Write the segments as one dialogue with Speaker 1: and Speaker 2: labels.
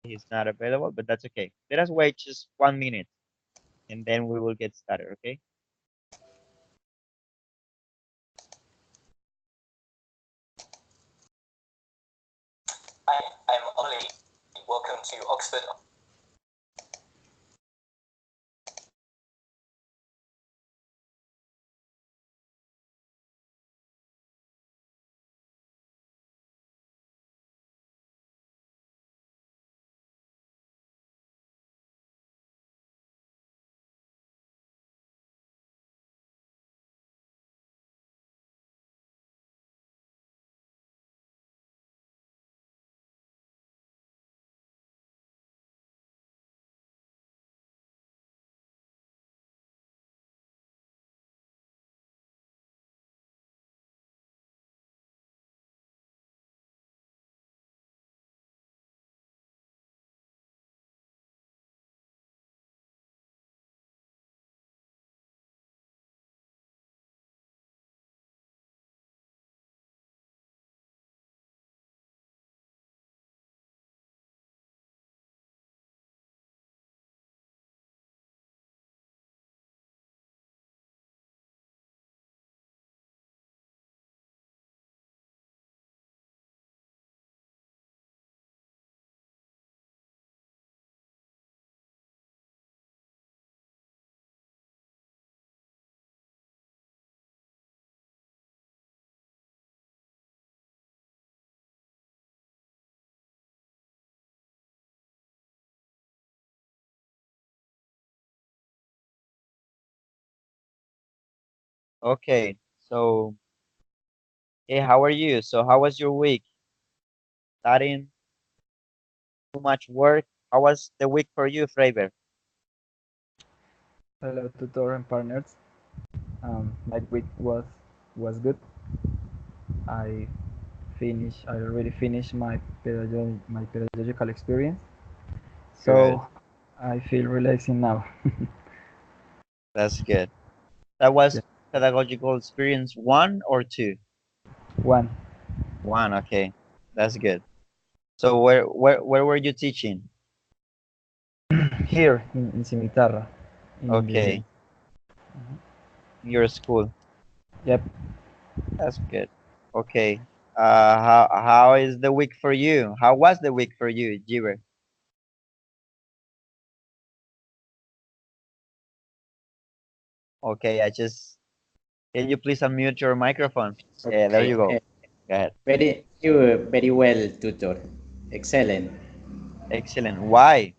Speaker 1: he's not available, but that's okay. Let us wait just 1 minute and then we will get started, okay?
Speaker 2: Hi, I'm Ollie. Welcome to Oxford.
Speaker 1: Okay, so hey, how are you? So how was your week? Studying, too much work? How was the week for you, Freiber?
Speaker 3: Hello, tutor and partners. My week was good. I I already finished my pedagogical experience,
Speaker 1: Good,
Speaker 3: so I feel relaxing now.
Speaker 1: that's good. That was
Speaker 3: Yeah,
Speaker 1: pedagogical experience 1 or 2?
Speaker 3: one
Speaker 1: 1, okay. That's good. So where were you teaching?
Speaker 3: here in Cimitarra, in the
Speaker 1: Okay, in your school.
Speaker 3: yep.
Speaker 1: That's good. Okay. How is the week for you? How was the week for you, Jiber? Okay, can you please unmute your microphone? Yeah, there you
Speaker 2: Okay,
Speaker 1: go. Go ahead.
Speaker 2: very well, tutor. Excellent.
Speaker 1: Excellent. Why?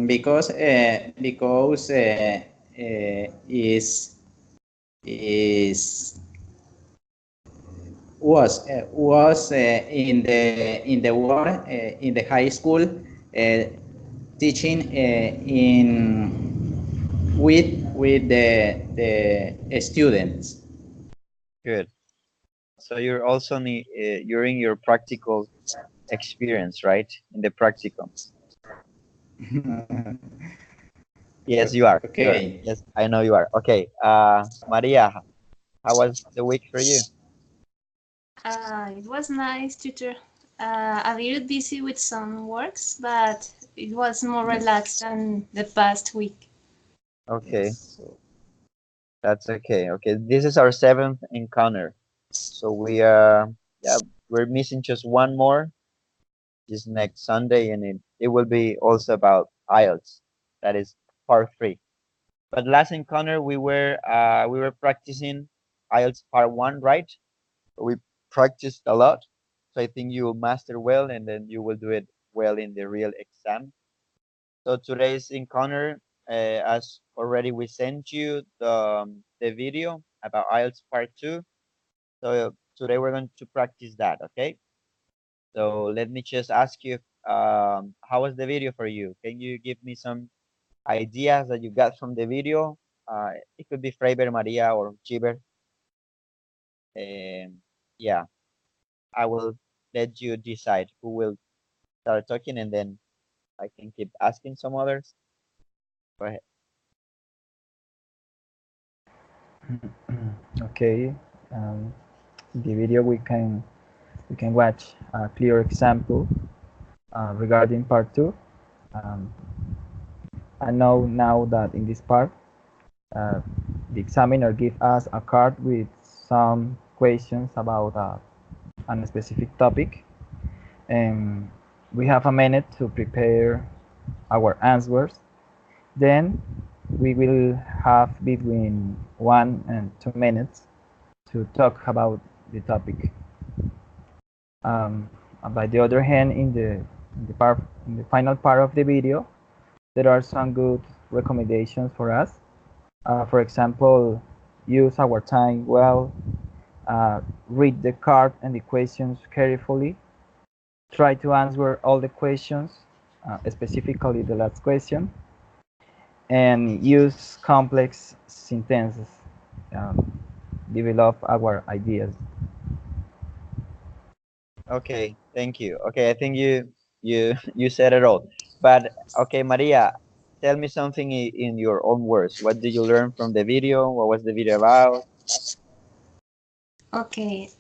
Speaker 2: Because is was in the war in the high school teaching in with the students.
Speaker 1: Good. So you're also you're in your practical experience, right? In the practicum. Yes, you are. You are.
Speaker 2: Okay.
Speaker 1: Yes, I know you are. Okay. Maria, how was the week for you?
Speaker 4: It was nice, tutor. A little busy with some works, but it was more relaxed than the past week.
Speaker 1: Okay,
Speaker 2: So,
Speaker 1: that's okay. Okay, this is our 7th encounter. So yeah, we're missing just one more this next Sunday, and it will be also about IELTS. That is part 3. But last encounter we were practicing IELTS part 1, right? We practiced a lot, so I think you will master well, and then you will do it well in the real exam. So today's encounter, as already we sent you the video about IELTS part 2. So today we're going to practice that, okay? So let me just ask you, how was the video for you? Can you give me some ideas that you got from the video? It could be Freiber, Maria, or Chiber. Yeah, I will let you decide who will start talking, and then I can keep asking some others. Go ahead.
Speaker 3: Okay. The video you can watch a clear example regarding part 2. I know now that in this part, the examiner gives us a card with some questions about a specific topic, and we have a minute to prepare our answers. Then we will have between 1 and 2 minutes to talk about the topic. By the other hand, in the final part of the video, there are some good recommendations for us. For example, use our time well, read the card and the questions carefully, try to answer all the questions, specifically the last question, and use complex sentences, develop our ideas.
Speaker 1: Okay, thank you. Okay, I think you said it all. But okay, Maria, tell me something in your own words. What did you learn from the video? What was the video about?
Speaker 4: Okay.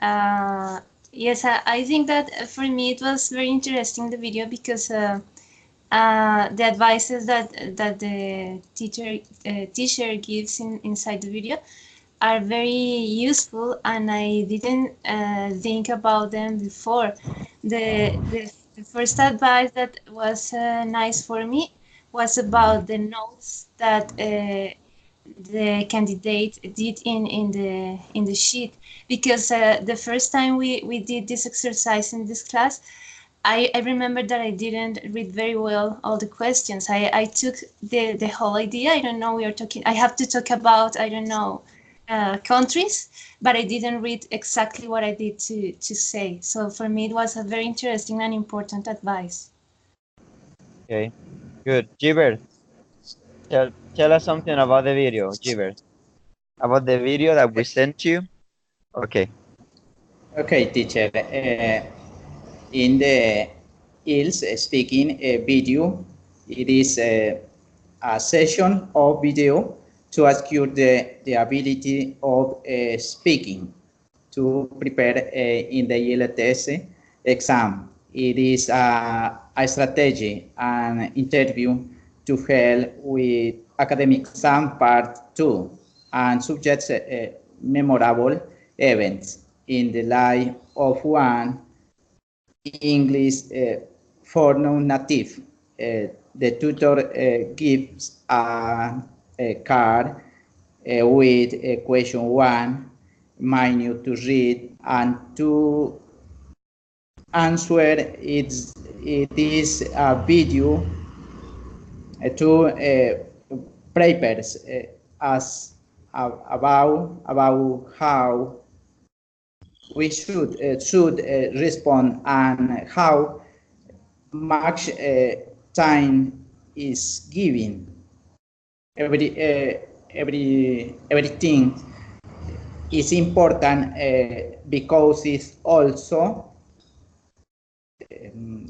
Speaker 4: Yes, I think that for me it was very interesting the video because the advices that the teacher gives inside the video are very useful, and I didn't think about them before. The first advice that was nice for me was about the notes that the candidate did in the sheet, because the first time we did this exercise in this class, I remember that I didn't read very well all the questions. I took the whole idea. I don't know, we are talking, I have to talk about, I don't know, countries, but I didn't read exactly what I did to say. So for me, it was a very interesting and important advice.
Speaker 1: Okay, good. Gilbert, tell us something about the video, Gilbert. About the video that we sent you. Okay.
Speaker 2: Okay, teacher. In the ILS speaking video, it is a session of video to assure the ability of speaking to prepare in the IELTS exam. It is a strategy and interview to help with academic exam part 2 and subjects memorable events in the life of one English for non-native. The tutor gives a card with question 1, minute to read, and to answer. It is a video to papers as about how we should respond and how much time is given. Everything is important because it's also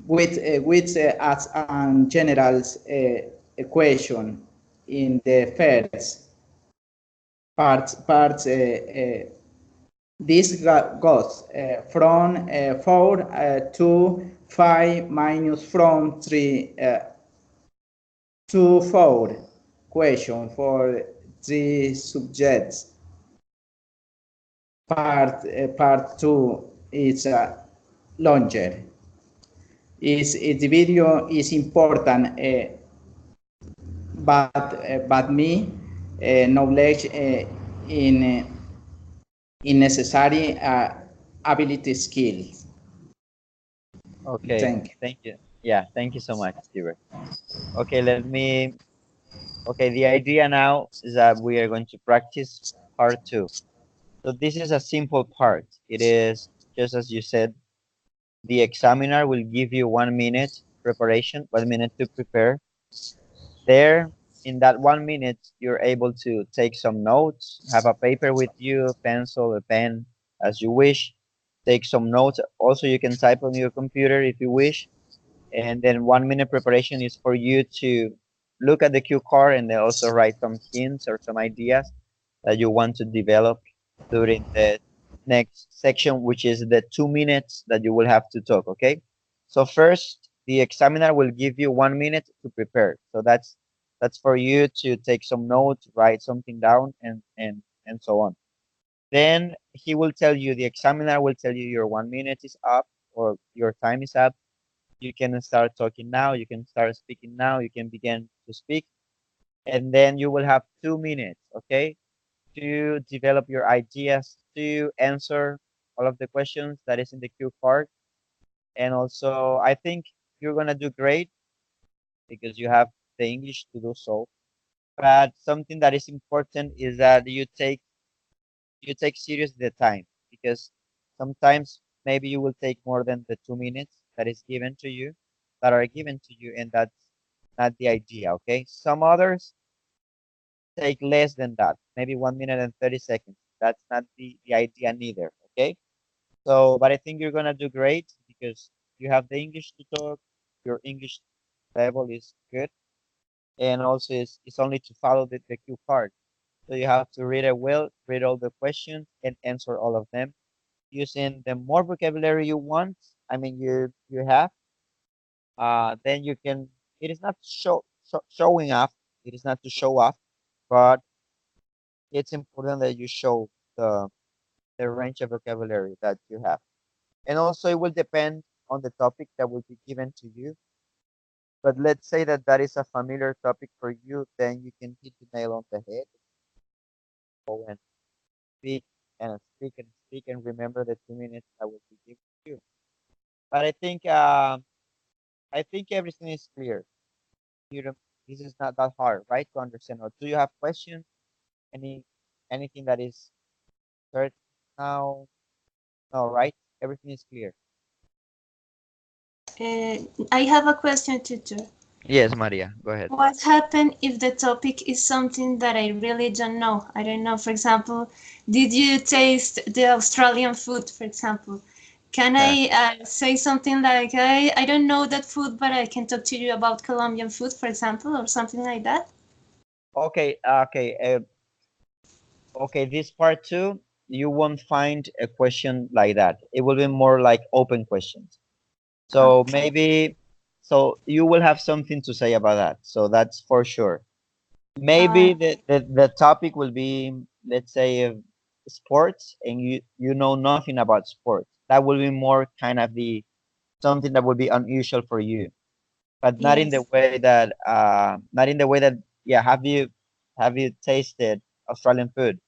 Speaker 2: with as a general equation in the first part. This goes from 4 to 5 minus from 3 to 4 question for 3 subjects. Part 2 is longer. The video is important, but me knowledge in necessary ability skills.
Speaker 1: Okay.
Speaker 2: Thank you.
Speaker 1: Thank you. Yeah, thank you so much, Gilbert. Okay, okay, the idea now is that we are going to practice part 2. So this is a simple part. It is just as you said, the examiner will give you 1 minute preparation, 1 minute to prepare. There, in that 1 minute, you're able to take some notes, have a paper with you, a pencil, a pen, as you wish. Take some notes. Also, you can type on your computer if you wish. And then 1 minute preparation is for you to look at the cue card and then also write some hints or some ideas that you want to develop during next section, which is the 2 minutes that you will have to talk. Okay. So first, the examiner will give you 1 minute to prepare. So that's for you to take some notes, write something down, and so on. Then he will tell you, the examiner will tell you your 1 minute is up or your time is up. You can start talking now. You can start speaking now. You can begin to speak, and then you will have 2 minutes. Okay, to develop your ideas, to answer all of the questions that is in the cue card. And also, I think you're gonna do great because you have the English to do so. But something that is important is that you take serious the time, because sometimes maybe you will take more than the 2 minutes that are given to you, and that's not the idea. Okay, some others take less than that, maybe 1 minute and 30 seconds. That's not the idea neither. Okay. So, but I think you're gonna do great because you have the English to talk. Your English level is good, and also it's only to follow the cue card. So you have to read it well, read all the questions, and answer all of them using the more vocabulary you want. I mean, you have. Then you can. It is not showing off. It is not to show off, but it's important that you show the range of vocabulary that you have. And also, it will depend on the topic that will be given to you. But let's say that that is a familiar topic for you, then you can hit the nail on the head. Go and speak and speak and speak and remember the 2 minutes that will be given to you. But I think everything is clear. You don't, this is not that hard, right, to understand. Or do you have questions? Any anything that is certain now? No, right? Everything is clear.
Speaker 4: I have a question, tutor.
Speaker 1: Yes, Maria, go ahead.
Speaker 4: What happens if the topic is something that I really don't know? I don't know. For example, did you taste the Australian food, for example? Can
Speaker 1: Okay.
Speaker 4: I say something like, I don't know that food, but I can talk to you about Colombian food, for example, or something like that?
Speaker 1: Okay, okay, this part two, you won't find a question like that. It will be more like open questions. So
Speaker 4: Okay.
Speaker 1: maybe, so you will have something to say about that. So that's for sure.
Speaker 4: Uh,
Speaker 1: Maybe the topic will be, let's say, sports, and you know nothing about sports. That will be more kind of the something that would be unusual for you, but
Speaker 4: yes.
Speaker 1: not in the way that, yeah, have you tasted Australian food,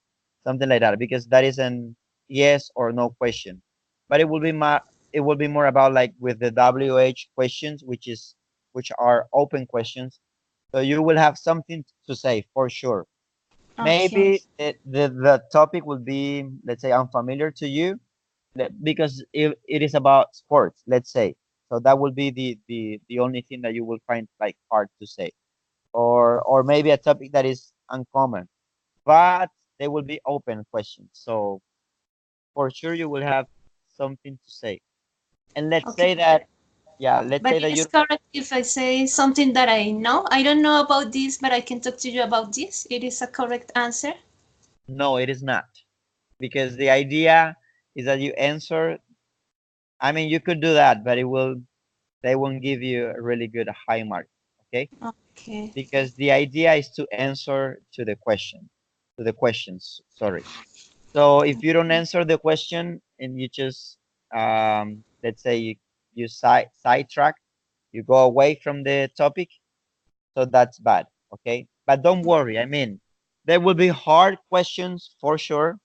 Speaker 1: something like that, because that is an yes or no question. But it will be more about like with the WH questions, which are open questions. So you will have something to say for sure.
Speaker 4: Okay.
Speaker 1: Maybe the topic will be, let's say, unfamiliar to you, because it is about sports, let's say. So that will be the only thing that you will find like hard to say, or maybe a topic that is uncommon, but they will be open questions. So for sure you will have something to say. And let's
Speaker 4: Okay.
Speaker 1: say that, yeah, let's
Speaker 4: But
Speaker 1: say
Speaker 4: it
Speaker 1: that
Speaker 4: is
Speaker 1: you,
Speaker 4: correct if I say something that I know. I don't know about this, but I can talk to you about this. It is a correct answer.
Speaker 1: no, it is not, because the idea is that you answer. I mean, you could do that, but they won't give you a really good high mark. Okay,
Speaker 4: Okay.
Speaker 1: because the idea is to answer to the questions, sorry. So if you don't answer the question and you just, let's say you sidetrack, you go away from the topic, so that's bad. Okay, but don't worry, I mean, there will be hard questions for sure,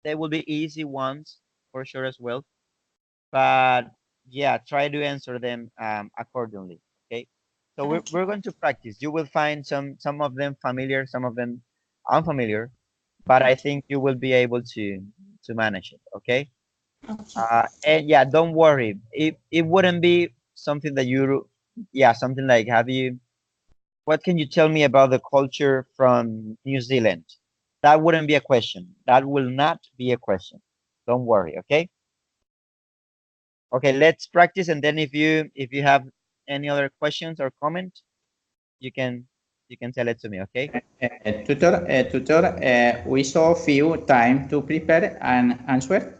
Speaker 1: there will be easy ones for sure as well, but yeah, try to answer them accordingly. Okay, so we're,
Speaker 4: Okay.
Speaker 1: we're going to practice. You will find some of them familiar, some of them unfamiliar, but I
Speaker 4: Okay.
Speaker 1: think you will be able to manage it. Okay,
Speaker 4: Okay.
Speaker 1: and yeah, don't worry, it wouldn't be something that you, yeah, something like, what can you tell me about the culture from New Zealand? That wouldn't be a question, that will not be a question. Don't worry. Okay. Okay, let's practice, and then if you have any other questions or comment, you can tell it to me. Okay.
Speaker 2: Tutor, we saw few time to prepare and answer.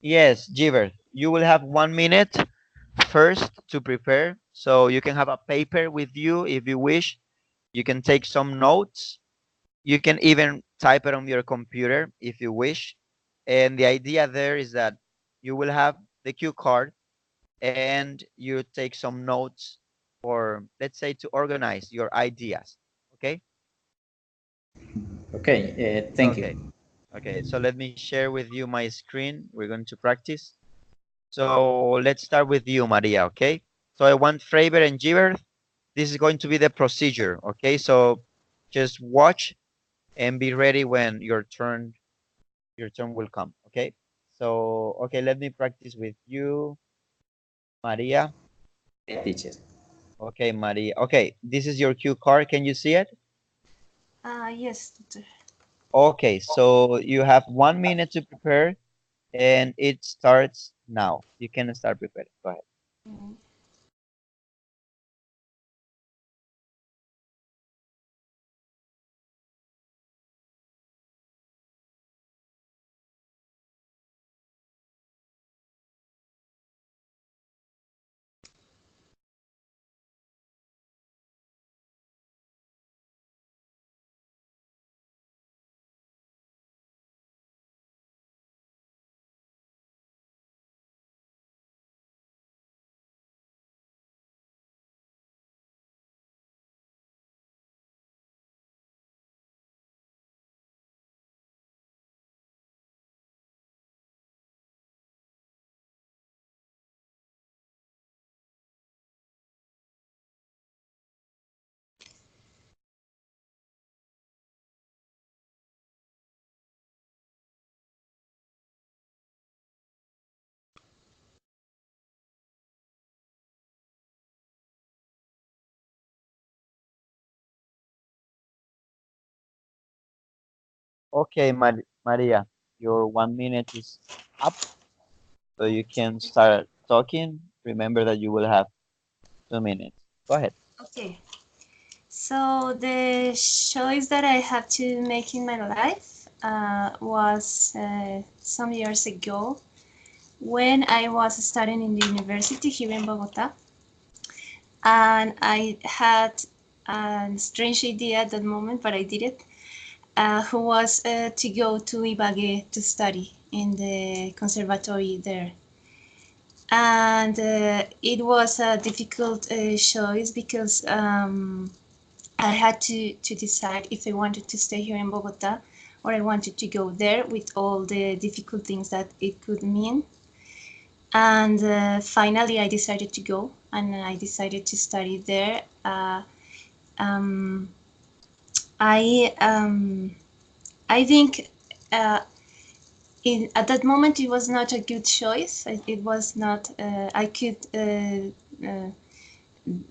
Speaker 1: Yes, Jiver, you will have 1 minute first to prepare. So you can have a paper with you if you wish. You can take some notes. You can even type it on your computer if you wish. And the idea there is that you will have the cue card and you take some notes for, let's say, to organize your ideas. Okay?
Speaker 2: Okay, thank
Speaker 1: Okay.
Speaker 2: you.
Speaker 1: Okay. So let me share with you my screen. We're going to practice. So let's start with you, Maria. Okay? So I want Freiber and Giver. This is going to be the procedure. Okay? So just watch and be ready when your turn will come. Okay? So okay, let me practice with you, Maria.
Speaker 2: Teacher.
Speaker 1: Okay, Maria. Okay, this is your cue card. Can you see it?
Speaker 4: Yes, teacher.
Speaker 1: Okay, so you have 1 minute to prepare and it starts now. You can start preparing. Go ahead.
Speaker 4: Mm.
Speaker 1: Okay, Maria, your 1 minute is up, so you can start talking. Remember that you will have 2 minutes. Go ahead.
Speaker 4: Okay. So the choice that I have to make in my life was some years ago when I was studying in the university here in Bogota, and I had a strange idea at that moment, but I did it. Who was to go to Ibagué to study in the conservatory there. And it was a difficult choice because I had to decide if I wanted to stay here in Bogota or I wanted to go there with all the difficult things that it could mean. And finally, I decided to go and I decided to study there. Um, I I think uh, at that moment it was not a good choice. It was not. I could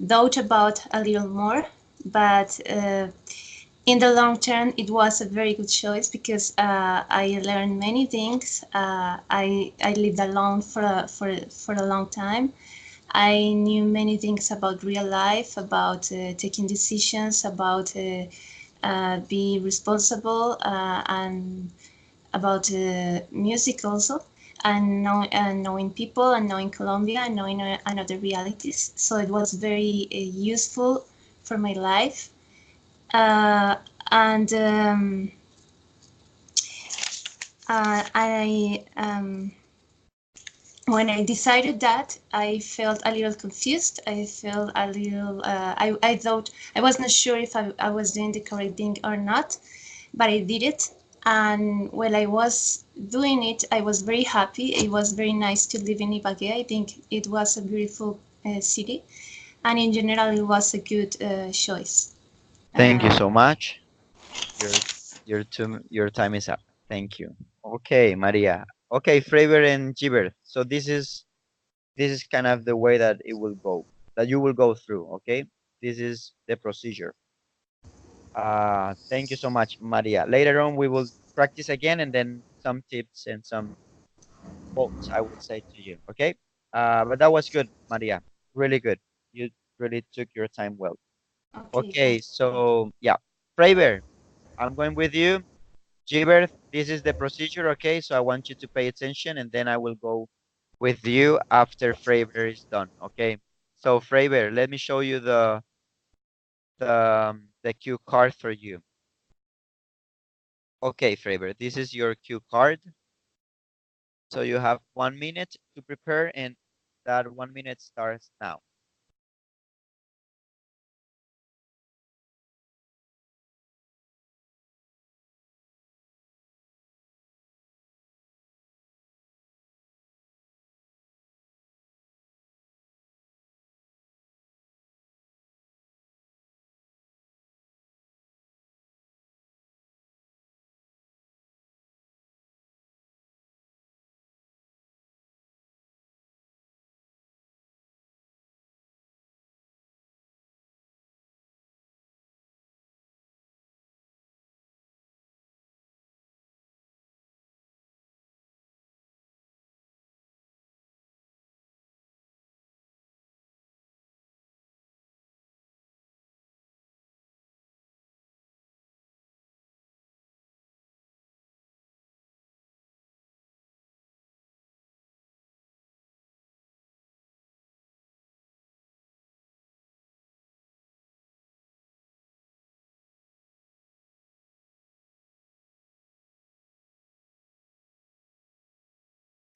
Speaker 4: doubt about a little more, but in the long term, it was a very good choice because I learned many things. I lived alone for a long time. I knew many things about real life, about taking decisions, about be responsible, and about music also, and knowing people, and knowing Colombia, and knowing another realities. So it was very useful for my life. Uh, and I When I decided that, I felt a little confused. I felt a little. I thought I was not sure if I was doing the correct thing or not, but I did it. And while I was doing it, I was very happy. It was very nice to live in Ibagué. I think it was a beautiful city, and in general, it was a good choice.
Speaker 1: Thank you
Speaker 4: Uh,
Speaker 1: so much. Your time is up. Thank you. Okay, Maria. Okay, Freiber and Giver. So this is kind of the way that it will go, that you will go through. Okay, this is the procedure. Thank you so much, Maria. Later on, we will practice again, and then some tips and some quotes I will say to you. Okay. But that was good, Maria. Really good. You really took your time well.
Speaker 4: okay,
Speaker 1: Okay,
Speaker 4: thanks.
Speaker 1: so yeah, Freiber, I'm going with you. Gilbert, this is the procedure, okay? So I want you to pay attention, and then I will go with you after Fravor is done, okay? So Fravor, let me show you the cue card for you. Okay, Fravor, this is your cue card. So you have 1 minute to prepare, and that 1 minute starts now.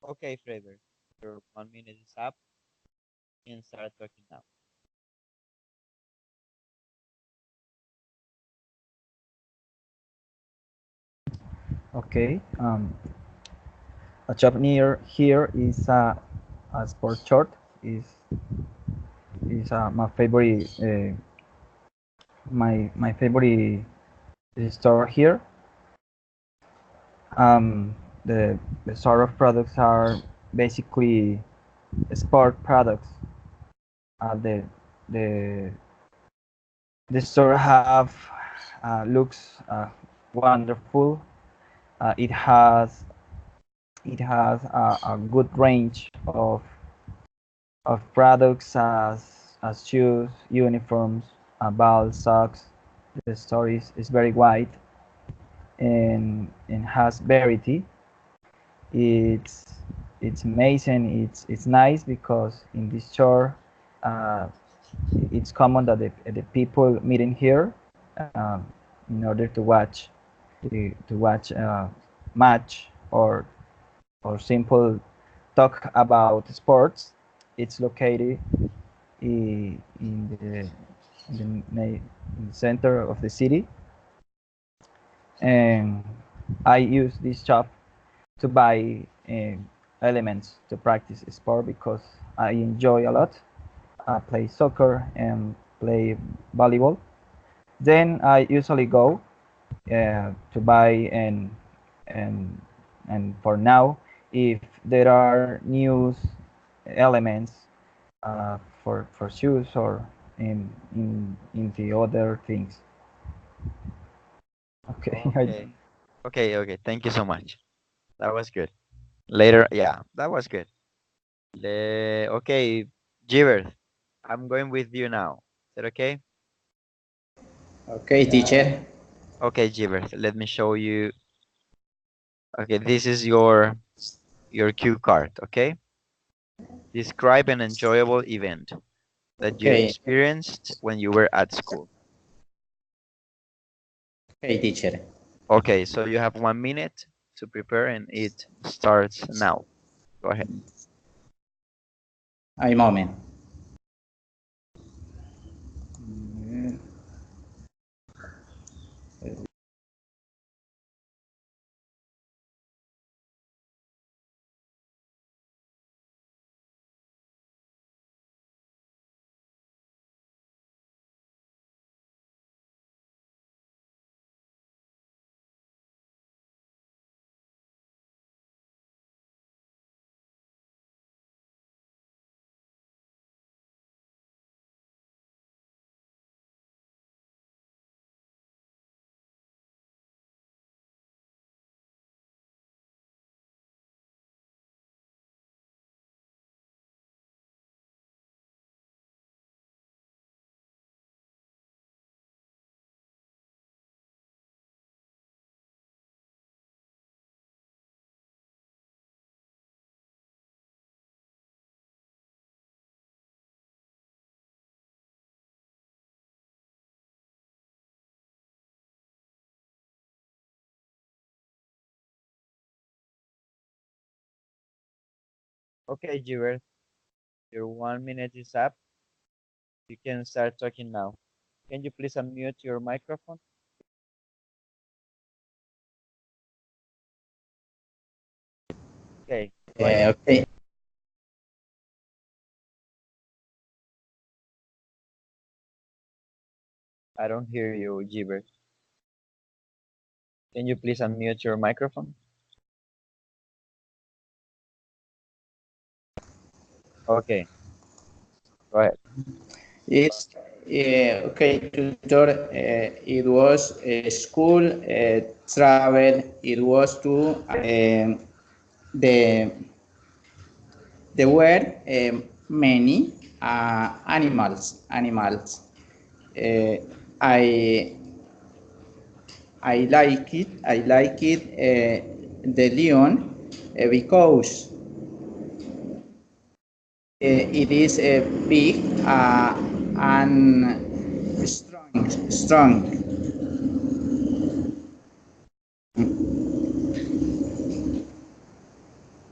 Speaker 1: Okay, Fravor, your 1 minute is up, and start talking now.
Speaker 3: Okay. A job near here is a sport short. Is my favorite my favorite store here. Um, the sort of products are basically sport products. The the the store have looks wonderful. It it has a good range of products as shoes, uniforms, balls, socks. The store is very wide and has variety. It's it's amazing. It's nice because in this store, uh, it's common that the people meeting here uh, in order to watch match or simple talk about sports. It's located in the center of the city, and I use this shop to buy elements to practice sport because I enjoy a lot. I play soccer and play volleyball. Then I usually go to buy and and for now, if there are new elements for shoes or in the other things. Okay.
Speaker 1: Okay. Okay, okay. Thank you so much. That was good. Later, yeah, that was good. Okay, Gilbert, I'm going with you now. Is that okay?
Speaker 2: Okay, teacher.
Speaker 1: Okay, Gilbert, let me show you. Okay, this is your cue card, okay? Describe an enjoyable event that you
Speaker 2: Okay,
Speaker 1: experienced when you were at school.
Speaker 2: okay, teacher.
Speaker 1: Okay, so you have 1 minute to prepare, and it starts now. Go ahead.
Speaker 2: A moment.
Speaker 1: Okay, Gilbert, your 1 minute is up. You can start talking now. Can you please unmute your microphone? Okay, go ahead.
Speaker 2: Okay.
Speaker 1: I don't hear you, Gilbert. Can you please unmute your microphone? Okay, go ahead.
Speaker 2: It's okay, tutor. It was school travel. It was to the there were many animals. Animals. Uh, I I like it. I like it. The lion because it is big and strong. Strong.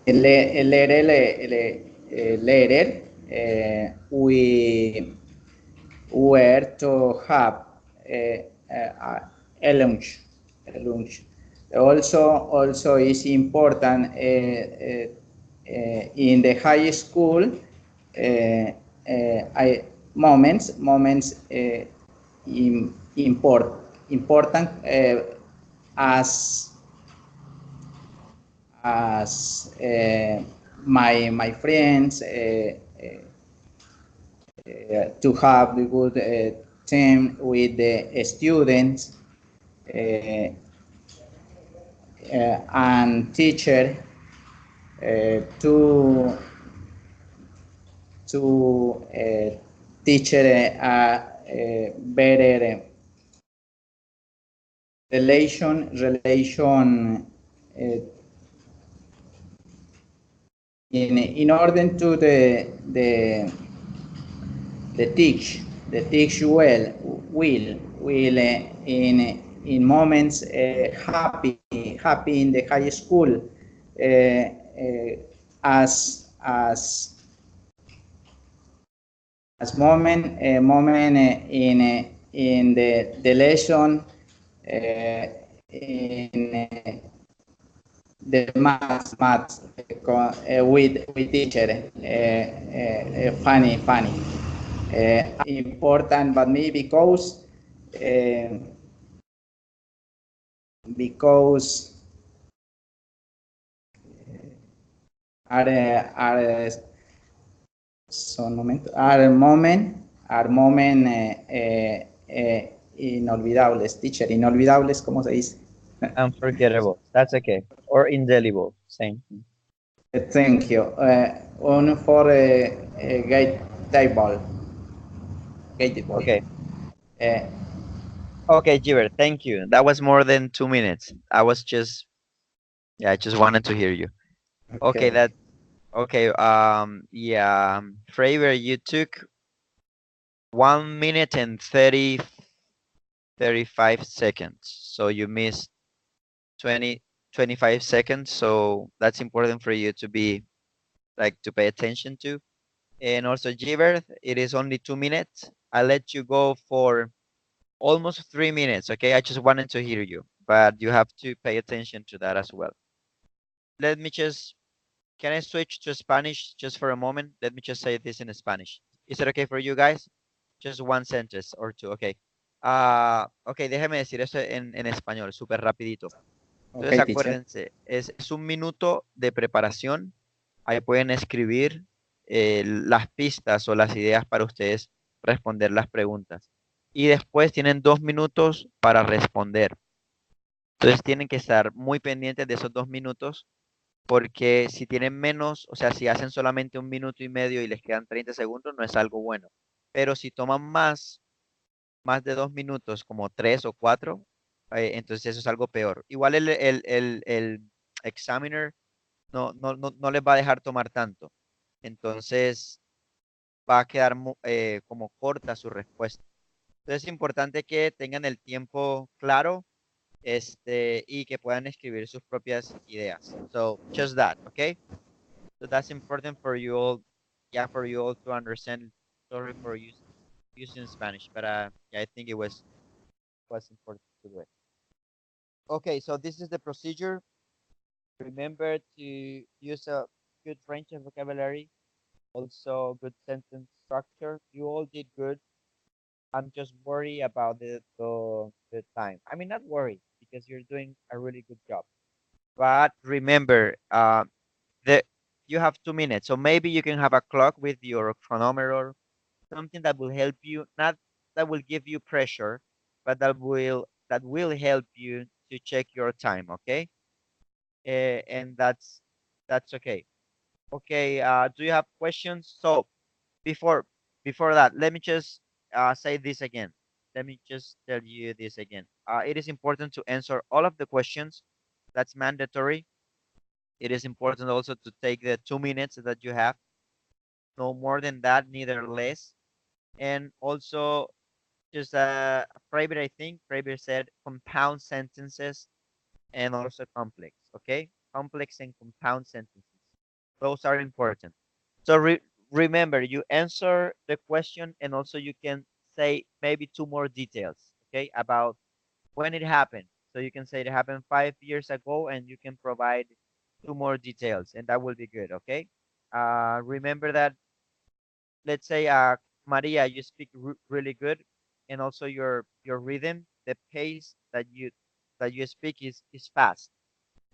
Speaker 2: Later, we were to have a lunch. A lunch. Also is important in the high school. I moments important as my friends to have a good team with the students and teacher to teach a better relation in order to the teach will in moments happy in the high school as moment in the lesson in the maths with teacher funny important but me because are son momento are moment inolvidables teacher inolvidables ¿cómo se dice?
Speaker 1: Unforgettable. That's okay. Or indelible. Same.
Speaker 2: Thank you. One for gate table. Gate ball.
Speaker 1: Okay.
Speaker 2: Uh,
Speaker 1: Okay, Gilbert, thank you. That was more than 2 minutes. I just wanted to hear you. Okay,
Speaker 2: okay.
Speaker 1: okay. Yeah. Fravor, you took 1 minute and 35 seconds. So you missed 25 seconds. So that's important for you to be like to pay attention to. And also, Gilbert, it is only 2 minutes. I let you go for almost 3 minutes. Okay, I just wanted to hear you, but you have to pay attention to that as well. Let me just, can I switch to Spanish just for a moment? Let me just say this in Spanish. Is it okay for you guys? Just one sentence or two, okay. Ok, déjeme decir eso en español, súper rapidito. Entonces
Speaker 2: Okay, teacher.
Speaker 1: acuérdense, es un minuto de preparación. Ahí pueden escribir las pistas o las ideas para ustedes responder las preguntas. Y después tienen 2 minutos para responder. Entonces tienen que estar muy pendientes de esos 2 minutos porque si tienen menos, o sea, si hacen solamente 1 minuto y medio y les quedan 30 segundos, no es algo bueno. Pero si toman más de 2 minutos, como 3 o 4, entonces eso es algo peor. Igual el examiner no les va a dejar tomar tanto. Entonces va a quedar como corta su respuesta. Entonces es importante que tengan el tiempo claro y que puedan escribir sus propias ideas. So, just that, okay? So that's important for you all. Yeah, for you all to understand. Sorry for using Spanish, but yeah, I think it was important to do it. Okay, so this is the procedure. Remember to use a good range of vocabulary, also good sentence structure. You all did good. I'm just worried about the time. I mean, not worried because you're doing a really good job. But remember, the you have 2 minutes, so maybe you can have a clock with your chronometer, something that will help you, not that will give you pressure, but that will help you to check your time. Okay, and that's okay. Okay, do you have questions? So before before that, let me just say this again. Let me just tell you this again. It is important to answer all of the questions. That's mandatory. It is important also to take the 2 minutes that you have, no more than that, neither less. And also, just Freiber, I think Freiber said compound sentences and also complex. Okay, complex and compound sentences. Those are important. So remember, you answer the question and also you can say maybe two more details, okay, about when it happened. So you can say it happened 5 years ago and you can provide two more details and that will be good, okay? Remember that, let's say, Maria, you speak really good and also your rhythm, the pace that you speak is fast.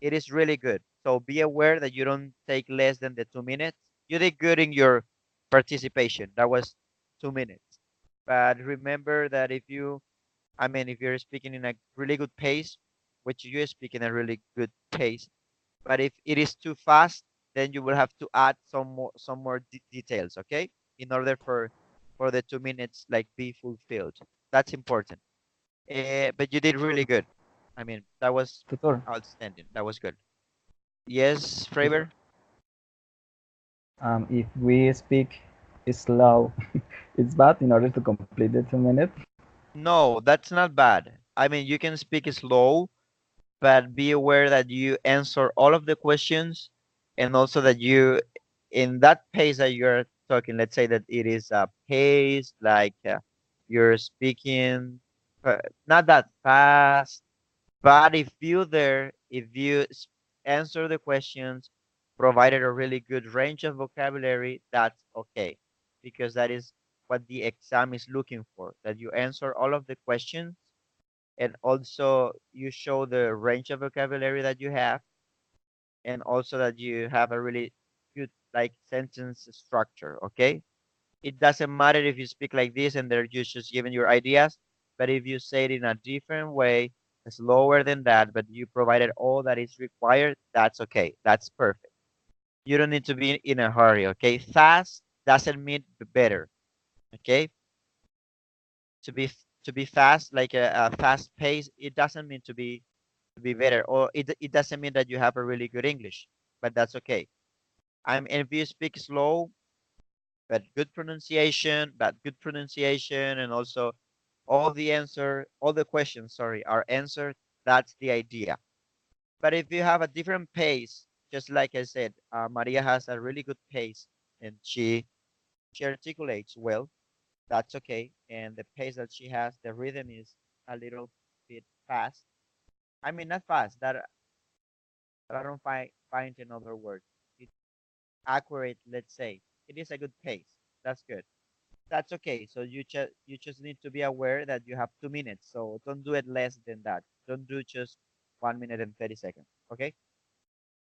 Speaker 1: It is really good. So be aware that you don't take less than the 2 minutes. You did good in your participation. That was 2 minutes. But remember that if you're speaking in a really good pace, which you speak in a really good pace, but if it is too fast, then you will have to add some more details, okay? In order for the 2 minutes like be fulfilled. That's important. But you did really good. I mean, that was
Speaker 3: Tutor,
Speaker 1: outstanding. That was good. Yes, Fravor?
Speaker 3: if we speak slow, it's bad in order to complete the 2 minutes.
Speaker 1: No, that's not bad. I mean, you can speak slow, but be aware that you answer all of the questions and also that you, in that pace that you're talking, let's say that it is a pace like you're speaking not that fast. But if you answer the questions, provided a really good range of vocabulary, that's okay, because that is what the exam is looking for, that you answer all of the questions and also you show the range of vocabulary that you have and also that you have a really good like sentence structure, okay? It doesn't matter if you speak like this and they're just giving your ideas, but if you say it in a different way, slower than that, but you provided all that is required, that's okay. That's perfect. You don't need to be in a hurry, okay? Fast doesn't mean better, okay? To be fast, like a fast pace, it doesn't mean to be better, or it doesn't mean that you have a really good English, but that's okay. And if you speak slow, but good pronunciation, and also all the questions, sorry, are answered. That's the idea. But if you have a different pace, just like I said, Maria has a really good pace and she articulates well. That's okay. And the pace that she has, the rhythm is a little bit fast. I mean, not fast. That I don't find another word. It's accurate, let's say. It is a good pace. That's good. That's okay. So you just need to be aware that you have 2 minutes. So don't do it less than that. Don't do just 1 minute and 30 seconds. Okay,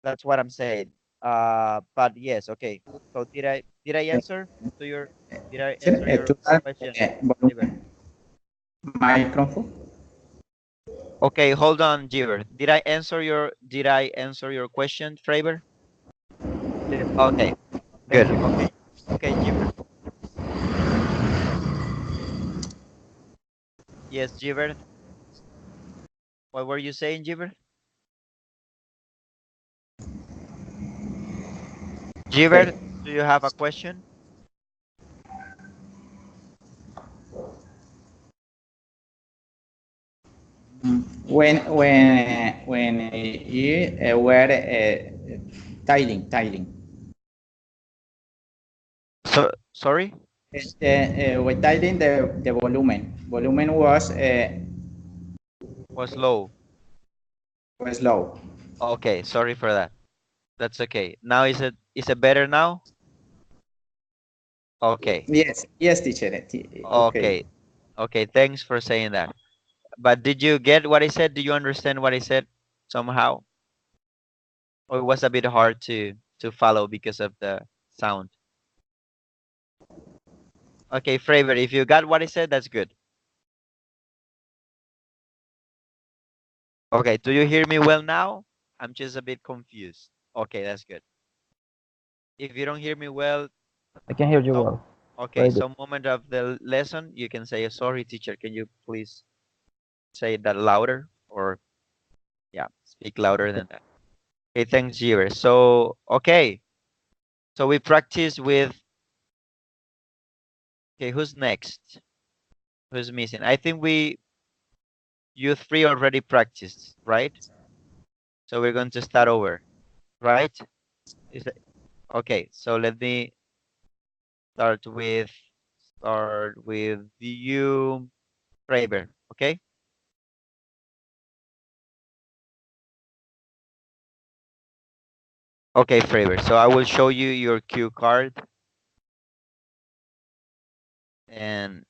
Speaker 1: that's what I'm saying. But yes, okay. So did I answer to your did I answer your
Speaker 2: Total,
Speaker 1: question, Giver?
Speaker 2: volumen, microphone.
Speaker 1: Okay, hold on, Giver. Did I answer your question, Fraber?
Speaker 3: Yes,
Speaker 1: Okay,
Speaker 3: thank
Speaker 1: good.
Speaker 3: you.
Speaker 1: Okay, Giver. Yes, Giver. What were you saying, Giver? Giver,
Speaker 2: Okay.
Speaker 1: do you have a question?
Speaker 2: When you were tiling.
Speaker 1: Sorry?
Speaker 2: Regarding the volume. Volume
Speaker 1: Was low.
Speaker 2: was low.
Speaker 1: Okay, sorry for that. That's okay. Now is it better now? Okay.
Speaker 2: Yes, yes, teacher. Okay.
Speaker 1: Okay. Okay, thanks for saying that. But did you get what I said? Do you understand what I said somehow? Or it was a bit hard to follow because of the sound? Okay, Fravor, if you got what I said, that's good. Okay, do you hear me well now? I'm just a bit confused. Okay, that's good. If you don't hear me well,
Speaker 3: I can hear you
Speaker 1: some
Speaker 3: well.
Speaker 1: okay,
Speaker 3: Very good.
Speaker 1: some moment of the lesson, you can say, sorry, teacher, can you please say that louder? Or yeah, speak louder
Speaker 3: Okay.
Speaker 1: than that. Okay, thanks, Jiver. So, okay. So we practice with, okay, who's next? Who's missing? I think you three already practiced, right? So we're going to start over, right? Is it, okay, so let me start with you, Fravor, okay? Okay, Fravor. So I will show you your cue card, and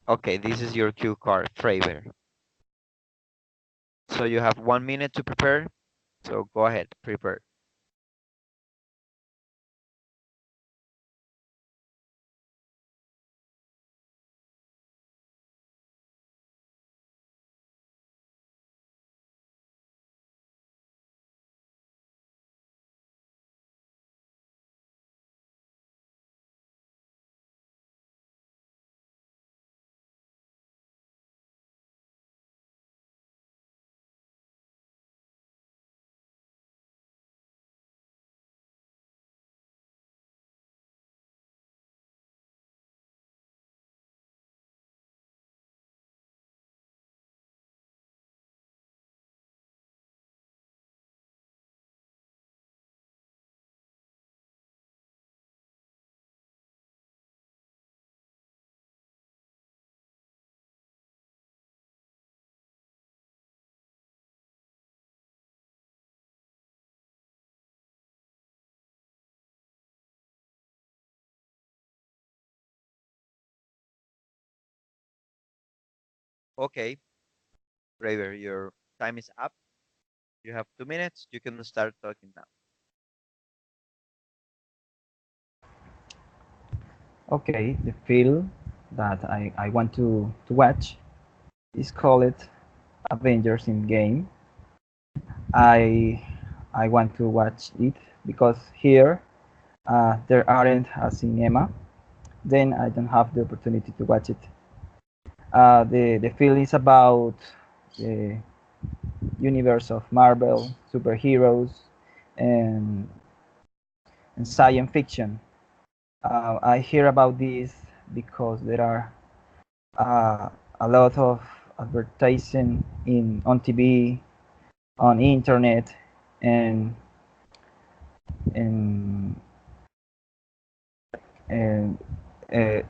Speaker 1: okay, this is your cue card, Fravor. So you have 1 minute to prepare. So go ahead, prepare. Okay, Fravor, your time is up. You have 2 minutes. You can start talking now.
Speaker 3: Okay, the film that I want to watch is called Avengers in Game. I I want to watch it because here there aren't a cinema. Then I don't have the opportunity to watch it. The film is about the universe of Marvel, superheroes, and, and science fiction. I hear about this because there are a lot of advertising in on TV, on internet, and and and uh,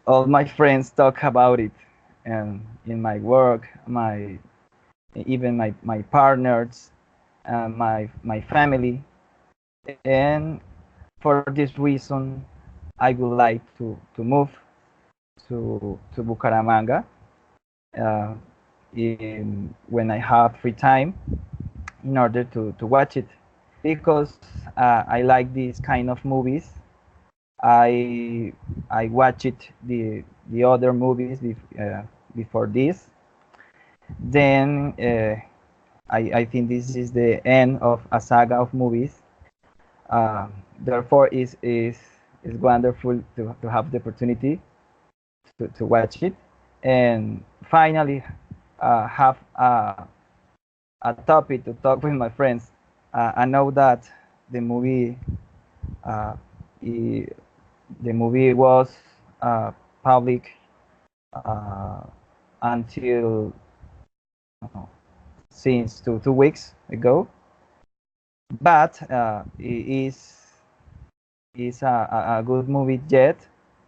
Speaker 3: all my friends talk about it, and in my work, even my partners, my family, and for this reason, I would like to move to Bucaramanga when I have free time in order to watch it because I like these kind of movies. I I watched the other movies before this. Then I think this is the end of a saga of movies. Therefore, is wonderful to have the opportunity to watch it, and finally have a topic to talk with my friends. I know that the movie uh, i- the movie was public uh, until since 2 weeks ago, but is a good movie yet.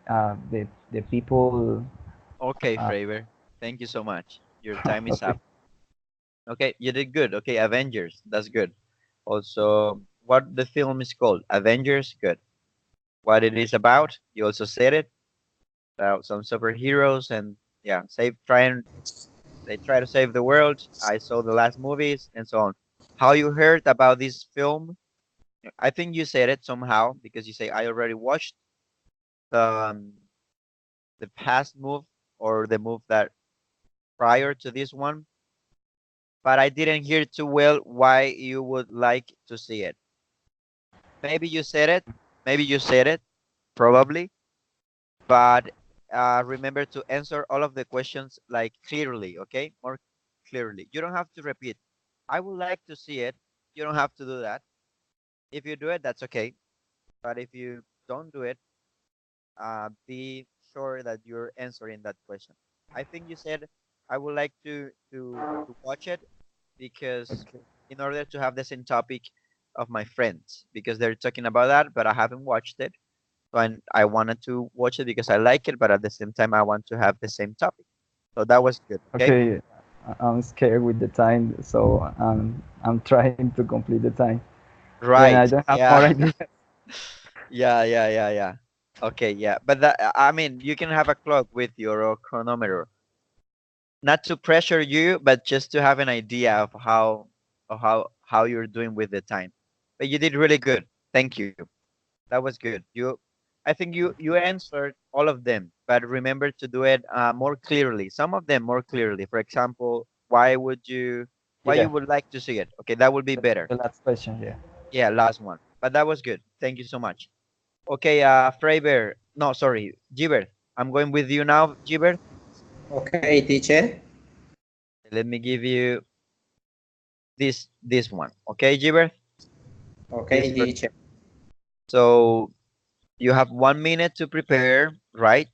Speaker 3: The people.
Speaker 1: Okay,
Speaker 3: Uh,
Speaker 1: Fravor. Thank you so much. Your time is
Speaker 3: okay.
Speaker 1: up. Okay, you did good. Okay, Avengers. That's good. Also, what the film is called? Avengers. Good. What it is about? You also said it. About some superheroes and yeah, they try to save the world. I saw the last movies and so on. How you heard about this film? I think you said it somehow because you say I already watched the um, the past move or the move that prior to this one, but I didn't hear too well why you would like to see it. Maybe you said it, maybe you said it, probably, but remember to answer all of the questions like clearly, okay? More clearly. You don't have to repeat. I would like to see it. You don't have to do that. If you do it, that's okay. But if you don't do it, be sure that you're answering that question. I think you said I would like to watch it because
Speaker 3: Okay.
Speaker 1: in order to have the same topic of my friends because they're talking about that, but I haven't watched it. So I wanted to watch it because I like it, but at the same time I want to have the same topic. So that was good. Okay.
Speaker 3: Okay. I'm scared with the time, so I'm trying to complete the time. Then I
Speaker 1: Right.
Speaker 3: don't have more
Speaker 1: Yeah.
Speaker 3: ideas.
Speaker 1: Yeah. Okay. Yeah. But that, I mean, you can have a clock with your chronometer, not to pressure you, but just to have an idea of how you're doing with the time. But you did really good. Thank you. That was good. I think you answered all of them, but remember to do it more clearly. Some of them more clearly. For example, why
Speaker 3: Yeah.
Speaker 1: you would like to see it? Okay, that would be better.
Speaker 3: The last question. Yeah.
Speaker 1: Yeah, last one. But that was good. Thank you so much. Okay, Freiber. No, sorry, Gibert. I'm going with you now, Gibert.
Speaker 2: Okay, teacher.
Speaker 1: Let me give you this one. Okay, Gibert. This
Speaker 2: Okay,
Speaker 1: first.
Speaker 2: teacher.
Speaker 1: So you have 1 minute to prepare, right?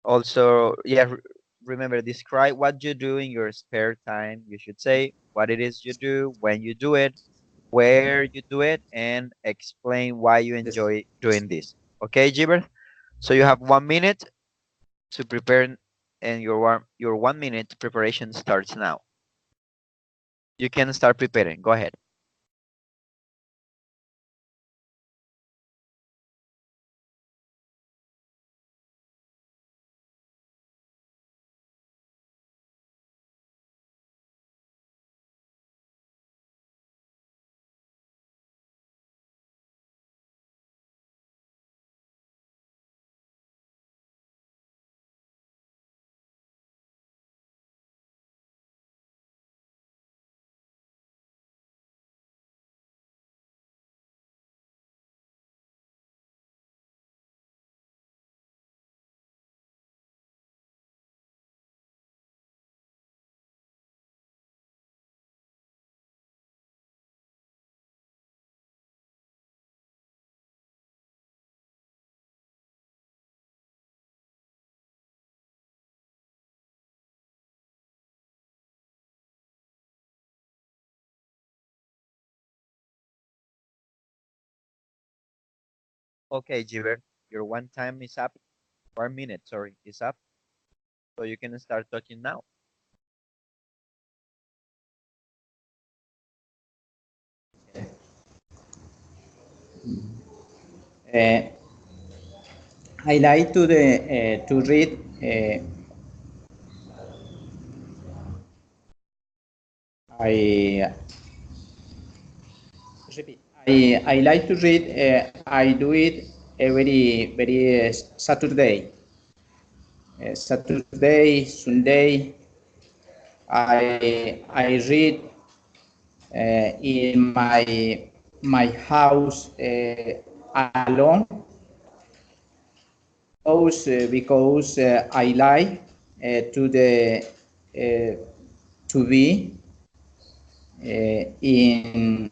Speaker 1: Also, yeah, remember, describe what you do in your spare time. You should say what it is you do, when you do it, where you do it, and explain why you
Speaker 2: Yes.
Speaker 1: enjoy doing this. Okay, Gilbert? So you have 1 minute to prepare, and your 1 minute preparation starts now. You can start preparing. Go ahead. Okay, Gilbert, your one time is up. 1 minute, sorry, is up. So you can start talking now.
Speaker 2: Uh, I like to read. I repeat. I like to read. I do it every Saturday. Saturday, Sunday. I read in my house alone because I like to the to be in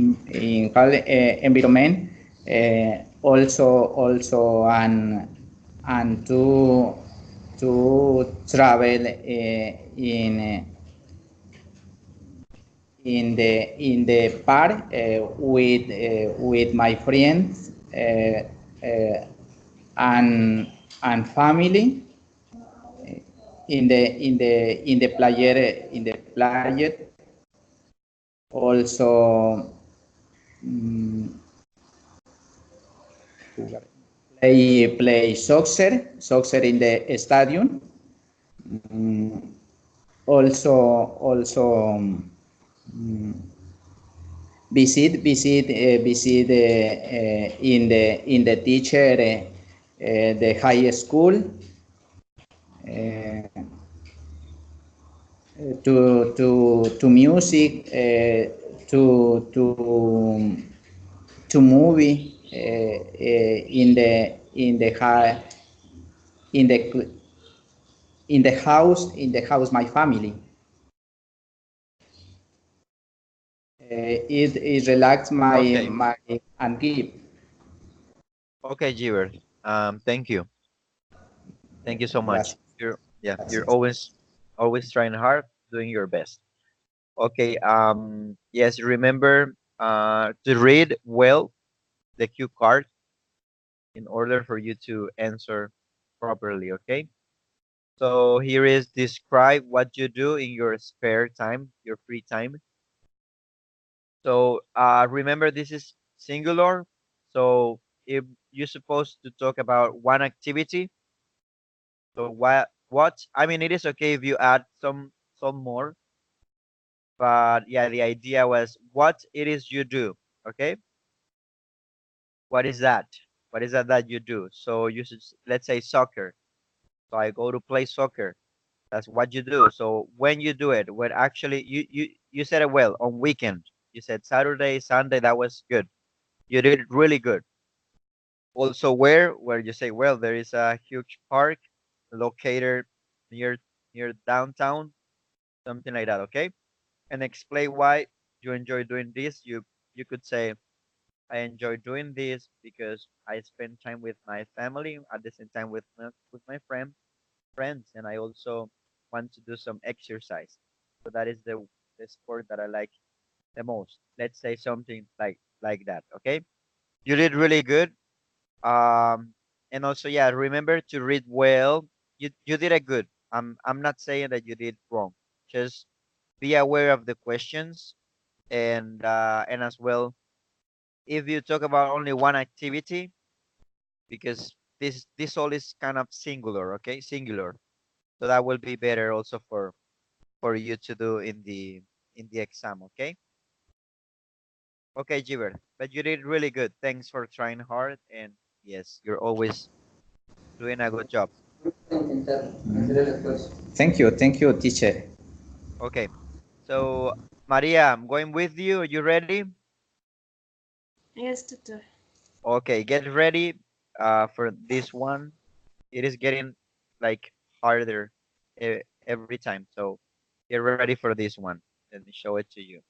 Speaker 2: environment also and to travel in in the park with my friends and family in the player also play soccer in the stadium. Also visit in the teacher the high school uh, to music to movie in the in the house my family. It relax
Speaker 1: Okay.
Speaker 2: my and give.
Speaker 1: Okay, Jiver. Thank you. Thank you so much.
Speaker 2: Gracias.
Speaker 1: You're
Speaker 2: Gracias.
Speaker 1: always trying hard, doing your best. Okay. Yes, remember to read well the cue card in order for you to answer properly, okay? So here is describe what you do in your spare time, your free time. So remember this is singular. So if you're supposed to talk about one activity, so what I mean it is okay if you add some more, but yeah, the idea was what it is you do, okay? What is that? What is that that you do? So you should let's say soccer. So I go to play soccer. That's what you do. So when you do it, when actually you said it well on weekend. You said Saturday, Sunday, that was good. You did it really good. Also where you say, well, there is a huge park located near downtown, something like that, okay? And explain why you enjoy doing this. You could say I enjoy doing this because I spend time with my family at the same time with my friends, and I also want to do some exercise. So that is the sport that I like the most. Let's say something like that. Okay, you did really good. Um, and also yeah, remember to read well. You did it good. I'm not saying that you did wrong. Just be aware of the questions and as well if you talk about only one activity because this all is kind of singular, okay, singular, so that will be better also for you to do in the exam, okay? Okay, Jiver, but you did really good. Thanks for trying hard, and yes, you're always doing a good job.
Speaker 2: Thank you, teacher.
Speaker 1: Okay, so Maria, I'm going with you. Are you ready?
Speaker 4: Yes, tutor.
Speaker 1: Okay, get ready for this one. It is getting like harder every time, so get ready for this one. Let me show it to you.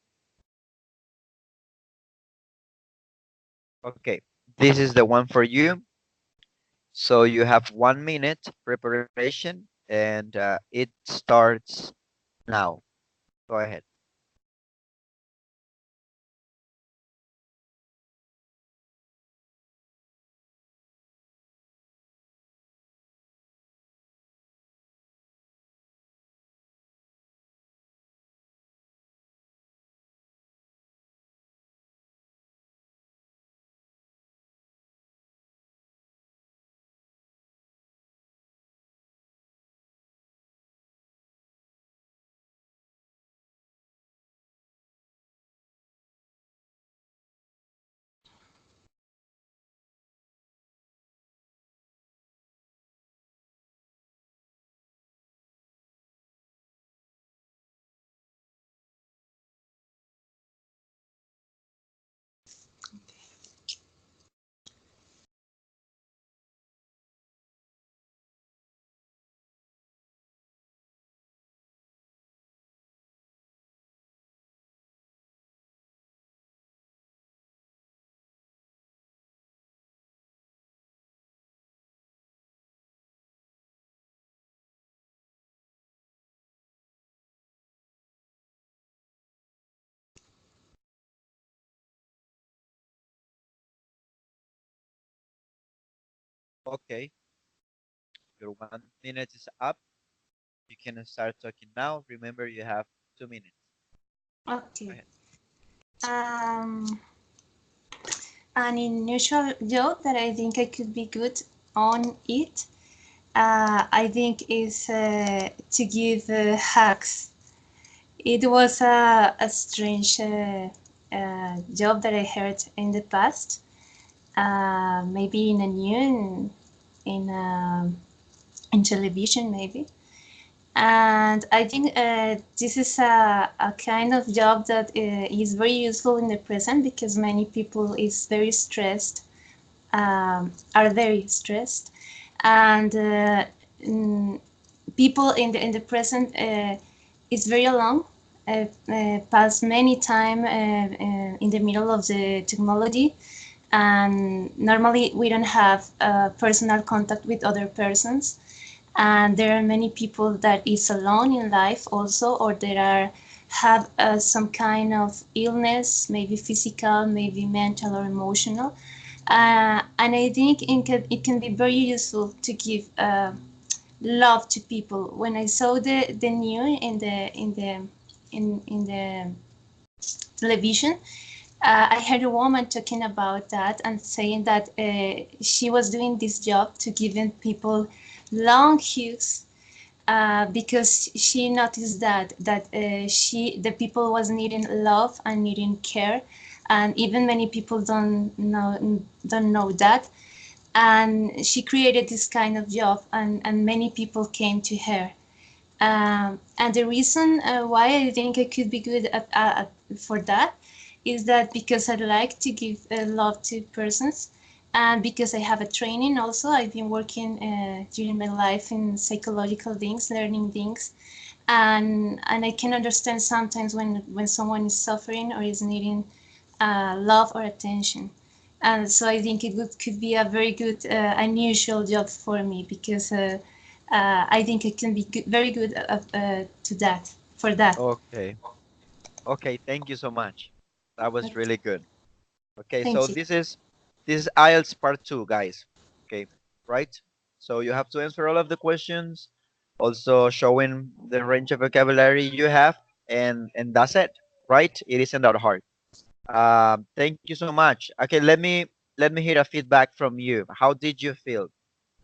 Speaker 1: Okay, this is the one for you. So you have 1 minute preparation and it starts now. Go ahead. Okay, your 1 minute is up. You can start talking now. Remember, you have 2 minutes. Go
Speaker 4: Okay.
Speaker 1: ahead.
Speaker 4: Um, an unusual job that I think I could be good on it, I think, is to give hugs. It was a strange job that I heard in the past, maybe in a new in television, maybe. And I think this is a kind of job that is very useful in the present because many people is very stressed, are very stressed, and people in the present is very alone. Pass many time in the middle of the technology, and normally we don't have personal contact with other persons, and there are many people that is alone in life also, or there are have some kind of illness, maybe physical, maybe mental or emotional, and I think it can be very useful to give love to people. When I saw the news in the television, I heard a woman talking about that and saying that she was doing this job to giving people long hugs because she noticed that the people was needing love and needing care, and even many people don't know that, and she created this kind of job, and many people came to her. And the reason why I think I could be good for that is that because I like to give love to persons, and because I have a training also. I've been working during my life in psychological things, learning things, and I can understand sometimes when someone is suffering or is needing love or attention. And so I think could be a very good, unusual job for me because I think it can be very good to that, for that.
Speaker 1: Okay. Okay. Thank you so much. That was really good. Okay. So
Speaker 4: Thank you.
Speaker 1: this is IELTS part two, guys. Okay. Right. So you have to answer all of the questions, also showing the range of vocabulary you have, and that's it. Right. It isn't that hard. Thank you so much. Okay. Let me hear a feedback from you. How did you feel?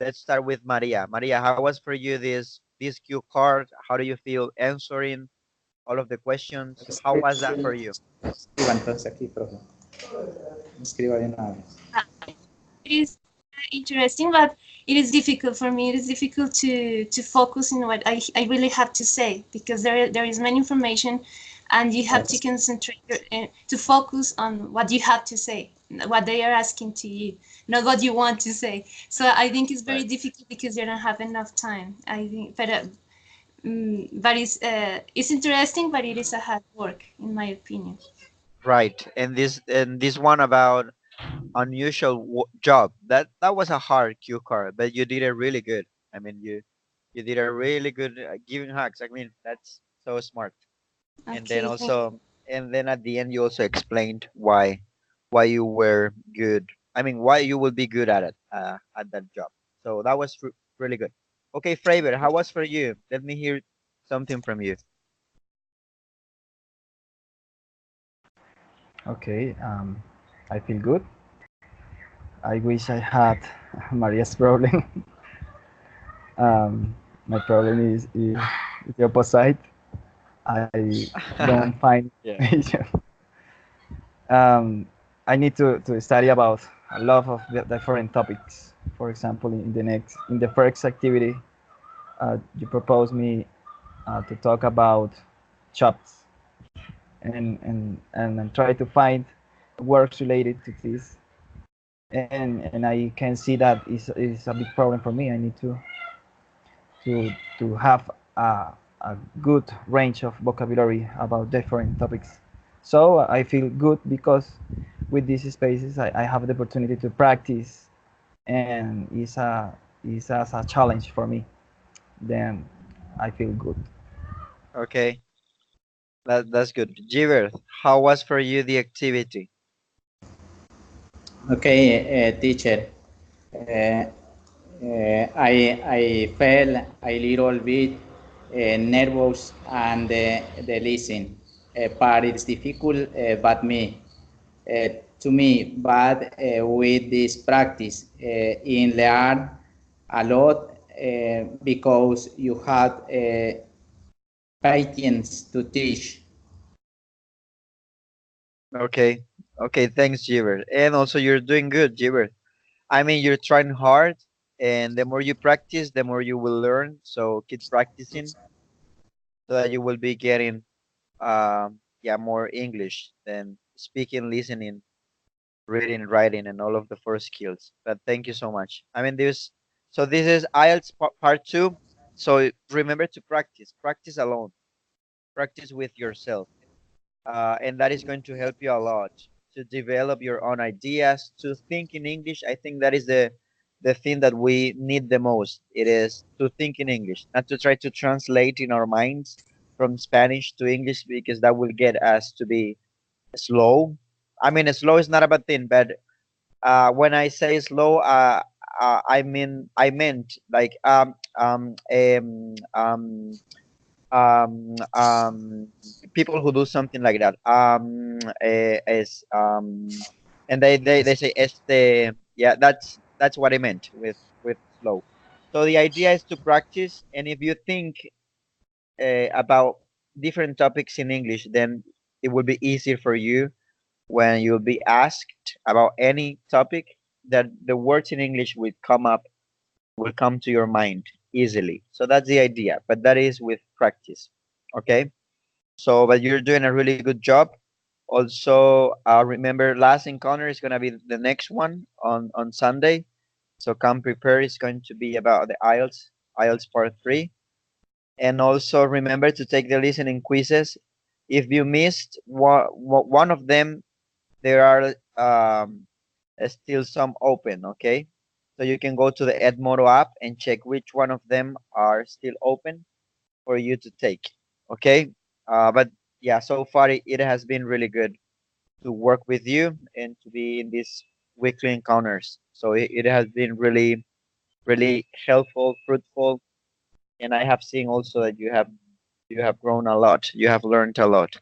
Speaker 1: Let's start with Maria. Maria, how was for you this cue card? How do you feel answering all of the questions? How was that for you?
Speaker 2: Escriba entonces aquí, profe. Escriba de una vez.
Speaker 4: It is interesting, but it is difficult for me. It is difficult to focus in what I really have to say because there is many information, and you have to concentrate to focus on what you have to say, what they are asking to you, not what you want to say. So I think it's very
Speaker 1: Right.
Speaker 4: difficult because you don't have enough time. I think, but it's interesting, but it is a hard work in my opinion.
Speaker 1: Right. And this one about unusual job. That was a hard cue card, but you did it really good. I mean, you did a really good giving hugs. I mean, that's so smart. And then
Speaker 4: Okay, thank you.
Speaker 1: also, and then at the end, you also explained why you were good. I mean, why you will be good at that job. So that was really good. Okay, Fravor, how was for you? Let me hear something from you.
Speaker 3: Okay, I feel good. I wish I had Maria's problem. My problem is the opposite. I don't find
Speaker 1: Yeah.
Speaker 3: information. um, I need to study about a lot of different topics. For example, in the first activity, you propose me to talk about jobs and try to find works related to this. And I can see that is a big problem for me. I need to have a good range of vocabulary about different topics. So I feel good because with these spaces I have the opportunity to practice, and it's as a challenge for me. Then I feel good.
Speaker 1: Okay, that's good. Jiver, how was for you the activity?
Speaker 2: Okay, teacher. Uh, I felt a little bit nervous and the listen part is difficult, but to me, but with this practice, in learn a lot because you had patience to teach.
Speaker 1: Okay. Okay. Thanks, Jiver. And also, you're doing good, Jiver. I mean, you're trying hard, and the more you practice, the more you will learn. So keep practicing so that you will be getting, yeah, more English than speaking, listening, reading, writing, and all of the first skills. But thank you so much. I mean, this is IELTS part two. So remember to practice alone, practice with yourself, and that is going to help you a lot to develop your own ideas, to think in English. I think that is the thing that we need the most. It is to think in English, not to try to translate in our minds from Spanish to English, because that will get us to be slow. I mean, slow is not a bad thing, but when I say slow, I meant like um, um, people who do something like that. Is and they say este. Yeah, that's what I meant with slow. So the idea is to practice, and if you think about different topics in English, then it will be easier for you when you'll be asked about any topic, that the words in English will come to your mind easily. So that's the idea, but that is with practice. Okay. So, but you're doing a really good job. Also, remember, last encounter is gonna be the next one on Sunday. So come prepare. It's going to be about the IELTS part three. And also remember to take the listening quizzes. If you missed one of them, there are still some open. Okay, so you can go to the Edmodo app and check which one of them are still open for you to take. Okay, but yeah, so far it has been really good to work with you and to be in these weekly encounters. So it has been really helpful, fruitful, and I have seen also that you have grown a lot. You have learned a lot.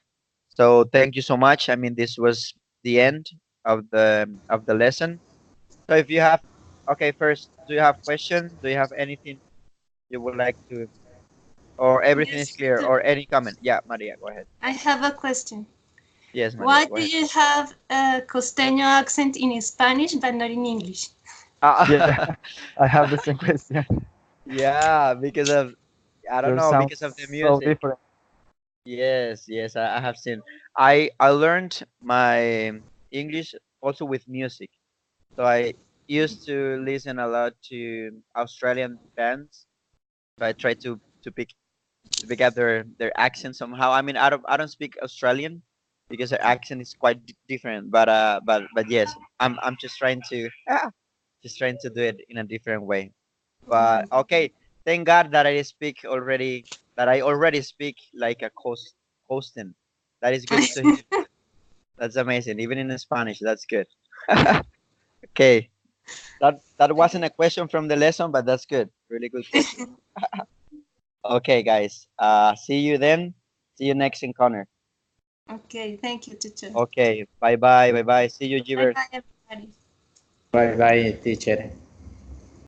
Speaker 1: So thank you so much. I mean, this was the end of the lesson. So if you have, okay, first, do you have questions? Do you have anything you would like to, or everything is
Speaker 4: Yes,
Speaker 1: clear, or any comment? Yeah, Maria, go ahead.
Speaker 4: I have a question.
Speaker 1: Yes, Maria,
Speaker 4: Why
Speaker 1: go
Speaker 4: do
Speaker 1: ahead.
Speaker 4: you have a costeño accent in Spanish but not in English?
Speaker 3: Yeah,
Speaker 1: Ah,
Speaker 3: I have the same question.
Speaker 1: yeah, because of, I don't
Speaker 3: Your
Speaker 1: know,
Speaker 3: sound
Speaker 1: because of the
Speaker 3: so
Speaker 1: music.
Speaker 3: different.
Speaker 1: Yes, yes, I have seen. I learned my English also with music. So I used to listen a lot to Australian bands. So I try to pick up their accent somehow. I mean, I don't speak Australian because their accent is quite different. But yes, I'm just trying to do it in a different way. But okay, thank God that I already speak like a coastin. That is good to hear. That's amazing. Even in Spanish, that's good. Okay, that wasn't a question from the lesson, but that's good. Really good question. Okay, guys. See you then. See you next encounter.
Speaker 4: Okay, thank you, teacher.
Speaker 1: Okay. Bye bye. Bye bye. See you,
Speaker 4: Bye
Speaker 1: Jiver.
Speaker 4: bye, everybody.
Speaker 2: Bye bye, teacher.